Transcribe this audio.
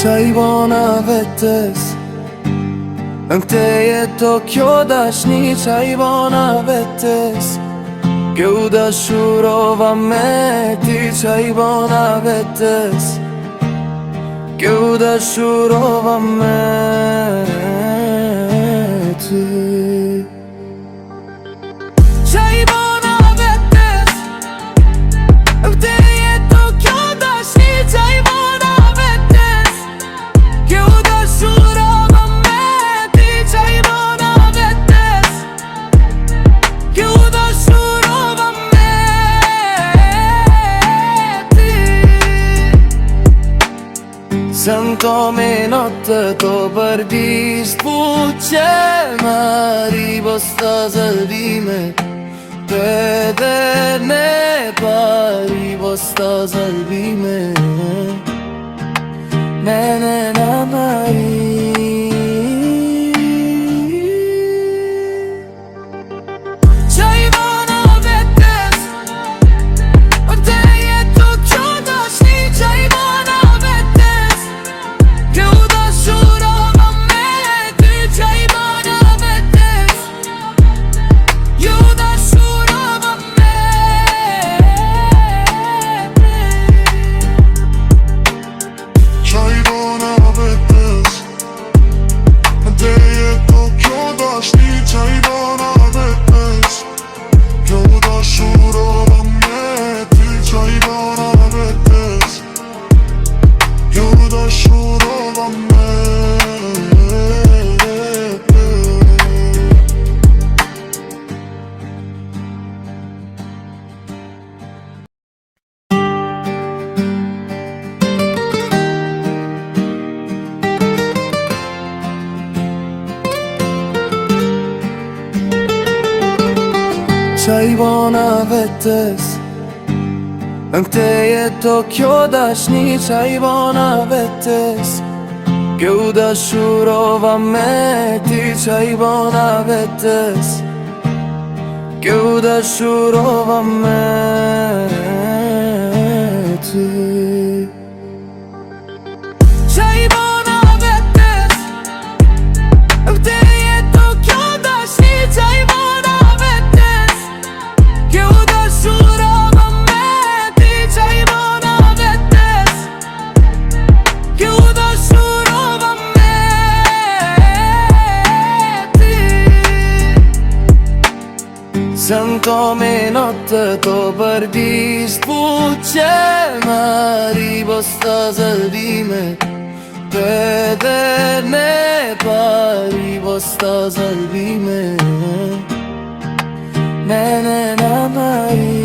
Qa I bona vetes në këtë jetë o kjo dashni, qa I bona vetes kjo dashurova me ti, qa I bona vetes kjo dashurova me ti. Qa I bona vetes në këtë jetë o kjo dashni, qa I bona vetes kjo dashurova me ti, qa I bona vetes kjo dashurova me ti. Se në to minutë to përdisht puqe mari bosta zëllime Peder ne pari bosta zëllime Ne na mari. Qa I bona vetes në këtë jetë o kjo dashni, qa I bona vetes kjo dashurova me ty, qa I bona vetes kjo dashurova me ty. Qa I bona vetes në këtë jetë o kjo dashni, qa I bona vetes kjo dashurova me ty, qa I bona vetes kjo dashurova me ty. Qa I bona vetes në këtë jetë o kjo dashni, qa I bona vetes kjo dashurova me ti, qa I bona vetes kjo dashurova me ty. Qa I bona vetes në këtë jetë o kjo dashni, qa I bona vetes kjo dashurova me ti, qa I bona vetes kjo dashurova me ti. Se në to minutë to përdisht puqe mari bosta zëllime Peder ne pari bosta zëllime Ne na mari.